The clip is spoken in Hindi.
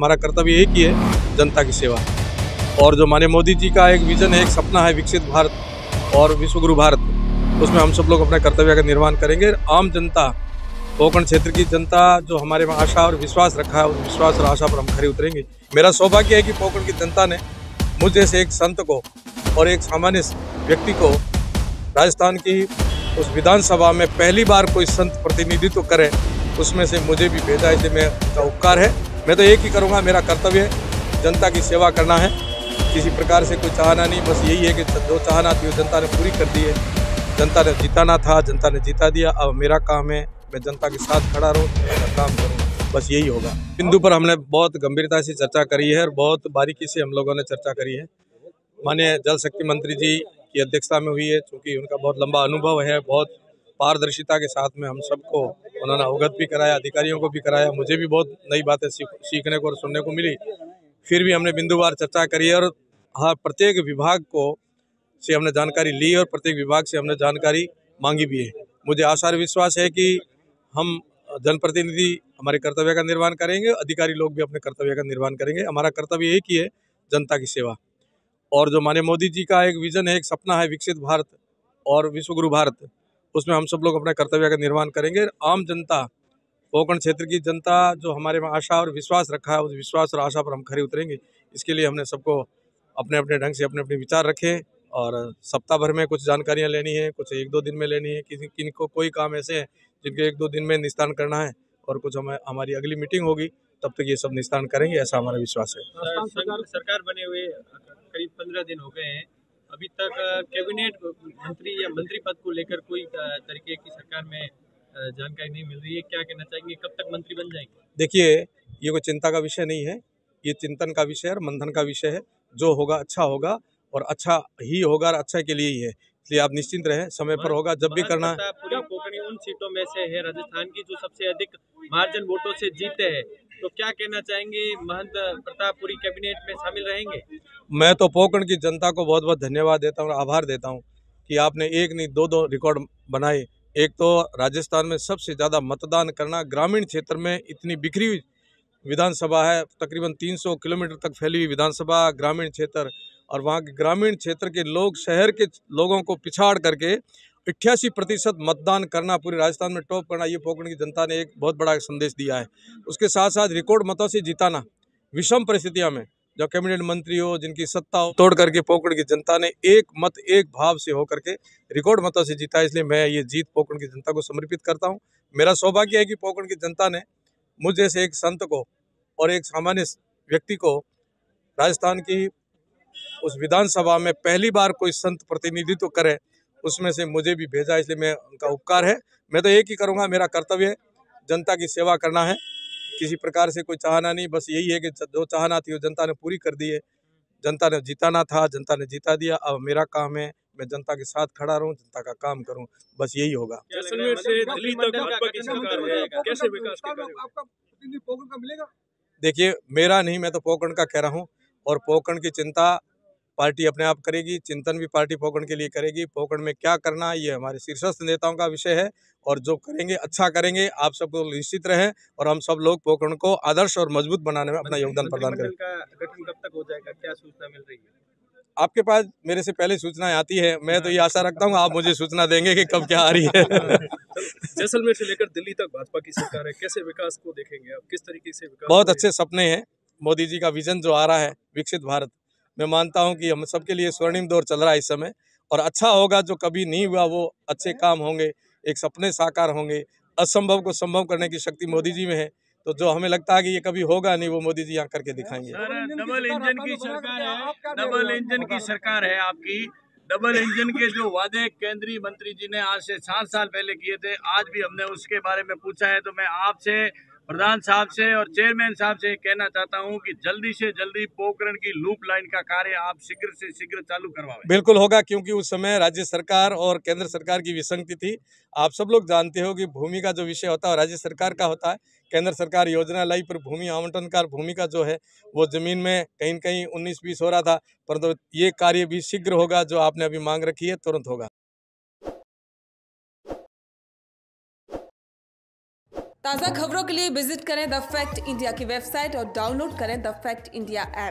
हमारा कर्तव्य एक ही है, जनता की सेवा। और जो माननीय मोदी जी का एक विजन है, एक सपना है विकसित भारत और विश्वगुरु भारत, उसमें हम सब लोग अपने कर्तव्य का निर्वहन करेंगे। आम जनता, कोंकण क्षेत्र की जनता जो हमारे में आशा और विश्वास रखा है, उस विश्वास और आशा पर हम खरे उतरेंगे। मेरा सौभाग्य है कि कोंकण की जनता ने मुझ जैसे एक संत को और एक सामान्य व्यक्ति को राजस्थान की उस विधानसभा में पहली बार कोई संत प्रतिनिधित्व करे, उसमें से मुझे भी भेजा, इसलिए मैं उनका उपकार है। मैं तो एक ही करूँगा, मेरा कर्तव्य है जनता की सेवा करना है, किसी प्रकार से कोई चाहना नहीं। बस यही है कि जो चाहना थी वो जनता ने पूरी कर दी है। जनता ने जिताना था, जनता ने जिता दिया। अब मेरा काम है मैं जनता के साथ खड़ा रहूँ, काम करूँ, बस यही होगा। बिंदु पर हमने बहुत गंभीरता से चर्चा करी है और बहुत बारीकी से हम लोगों ने चर्चा करी है। माननीय जल शक्ति मंत्री जी की अध्यक्षता में हुई है, क्योंकि उनका बहुत लंबा अनुभव है, बहुत पारदर्शिता के साथ में हम सबको उन्होंने अवगत भी कराया, अधिकारियों को भी कराया। मुझे भी बहुत नई बातें सीखने को और सुनने को मिली। फिर भी हमने बिंदुवार चर्चा करी है और हाँ, प्रत्येक विभाग को से हमने जानकारी ली और प्रत्येक विभाग से हमने जानकारी मांगी भी है। मुझे आशा और विश्वास है कि हम जनप्रतिनिधि हमारे कर्तव्य का निर्वहन करेंगे, अधिकारी लोग भी अपने कर्तव्य का निर्वहन करेंगे। हमारा कर्तव्य एक ही है, जनता की सेवा। और जो माननीय मोदी जी का एक विजन है, एक सपना है विकसित भारत और विश्वगुरु भारत, उसमें हम सब लोग अपने कर्तव्य का निर्वहन करेंगे। आम जनता, कोंकण क्षेत्र की जनता जो हमारे में आशा और विश्वास रखा है, उस विश्वास और आशा पर हम खरे उतरेंगे। इसके लिए हमने सबको अपने अपने ढंग से अपने अपने विचार रखे और सप्ताह भर में कुछ जानकारियां लेनी है, कुछ 1-2 दिन में लेनी है। किन को कोई काम ऐसे हैं जिनके 1-2 दिन में निस्तारण करना है और कुछ हमारी अगली मीटिंग होगी, तब तक ये सब निस्तारण करेंगे, ऐसा हमारा विश्वास है। सरकार बने हुए करीब 15 दिन हो गए हैं, अभी तक कैबिनेट मंत्री या मंत्री पद को लेकर कोई तरीके की सरकार में जानकारी नहीं मिल रही है। क्या कहना चाहेंगे, कब तक मंत्री बन जाएंगे? देखिए, ये कोई चिंता का विषय नहीं है, ये चिंतन का विषय और मंथन का विषय है। जो होगा अच्छा होगा और अच्छा ही होगा और अच्छा के लिए ही है, इसलिए आप निश्चिंत रहें, समय पर होगा जब भी करना है। पूरी कोंकणी उन सीटों में से है राजस्थान की जो सबसे अधिक मार्जिन वोटों से जीते हैं, तो क्या कहना चाहेंगे, महंत प्रतापपुरी कैबिनेट में शामिल रहेंगे? मैं तो कोंकण की जनता को बहुत बहुत धन्यवाद देता हूँ, आभार देता हूँ कि आपने एक नहीं 2-2 रिकॉर्ड बनाए। एक तो राजस्थान में सबसे ज़्यादा मतदान करना, ग्रामीण क्षेत्र में इतनी बिखरी हुई विधानसभा है, तकरीबन 300 किलोमीटर तक फैली हुई विधानसभा, ग्रामीण क्षेत्र, और वहाँ के ग्रामीण क्षेत्र के लोग शहर के लोगों को पिछाड़ करके 88% मतदान करना, पूरे राजस्थान में टॉप करना, ये कोंकण की जनता ने एक बहुत बड़ा संदेश दिया है। उसके साथ साथ रिकॉर्ड मतों से जिताना, विषम परिस्थितियों में जो कैबिनेट मंत्री हो, जिनकी सत्ता तोड़ करके कोंकण की जनता ने एक मत एक भाव से होकर के रिकॉर्ड मतों से जीता। इसलिए मैं ये जीत कोंकण की जनता को समर्पित करता हूँ। मेरा सौभाग्य है कि कोंकण की जनता ने मुझ जैसे एक संत को और एक सामान्य व्यक्ति को राजस्थान की उस विधानसभा में पहली बार कोई संत प्रतिनिधित्व करे, उसमें से मुझे भी भेजा, इसलिए मैं उनका उपकार है। मैं तो एक ही करूँगा, मेरा कर्तव्य है जनता की सेवा करना है, किसी प्रकार से कोई चाहना नहीं। बस यही है कि जो चाहना थी वो जनता ने पूरी कर दी है। जनता ने जिताना था, जनता ने जिता दिया। अब मेरा काम है मैं जनता के साथ खड़ा रहूं, जनता का काम करूं, बस यही होगा। जैसलमेर से दिल्ली तक भाजपा की सरकार है, कैसे विकास के कार्य आपका प्रतिनिधि कोंकण का मिलेगा? देखिए, मेरा नहीं, मैं तो कोंकण का कह रहा हूं, और कोंकण की चिंता पार्टी अपने आप करेगी, चिंतन भी पार्टी कोंकण के लिए करेगी। कोंकण में क्या करना है ये हमारे शीर्षस्थ नेताओं का विषय है, और जो करेंगे अच्छा करेंगे। आप सबको निश्चित रहे और हम सब लोग कोंकण को आदर्श और मजबूत बनाने में अपना योगदान प्रदान करें। का गठन कब तक हो जाएगा, क्या सूचना मिल रही है? आपके पास मेरे से पहले सूचनाएं आती है, मैं तो ये आशा रखता हूँ आप मुझे सूचना देंगे कि कब क्या आ रही है। जैसलमेर से लेकर दिल्ली तक भाजपा की सरकार है, कैसे विकास को देखेंगे आप, किस तरीके से विकास? बहुत अच्छे सपने हैं मोदी जी का विजन जो आ रहा है विकसित भारत। मैं मानता हूं कि हम सबके लिए स्वर्णिम दौर चल रहा है इस समय, और अच्छा होगा। जो कभी नहीं हुआ वो अच्छे काम होंगे, एक सपने साकार होंगे। असंभव को संभव करने की शक्ति मोदी जी में है, तो जो हमें लगता है कि ये कभी होगा नहीं, वो मोदी जी यहाँ करके दिखाएंगे। डबल इंजन की सरकार है, डबल इंजन की सरकार है आपकी। डबल इंजन के जो वादे केंद्रीय मंत्री जी ने आज से 7 साल पहले किए थे, आज भी हमने उसके बारे में पूछा है। तो मैं आपसे, प्रधान साहब से और चेयरमैन साहब से कहना चाहता हूं कि जल्दी से जल्दी पोखरण की लूप लाइन का कार्य आप शीघ्र से शीघ्र चालू करवाएं। बिल्कुल होगा, क्योंकि उस समय राज्य सरकार और केंद्र सरकार की विसंगति थी। आप सब लोग जानते हो कि भूमि का जो विषय होता है राज्य सरकार का होता है। केंद्र सरकार योजना लाई, पर भूमि आवंटन का, भूमि का जो है वो जमीन में कहीं कहीं 19-20 हो रहा था, परंतु ये कार्य भी शीघ्र होगा। जो आपने अभी मांग रखी है तुरंत होगा। ताज़ा खबरों के लिए विजिट करें द फैक्ट इंडिया की वेबसाइट और डाउनलोड करें द फैक्ट इंडिया ऐप।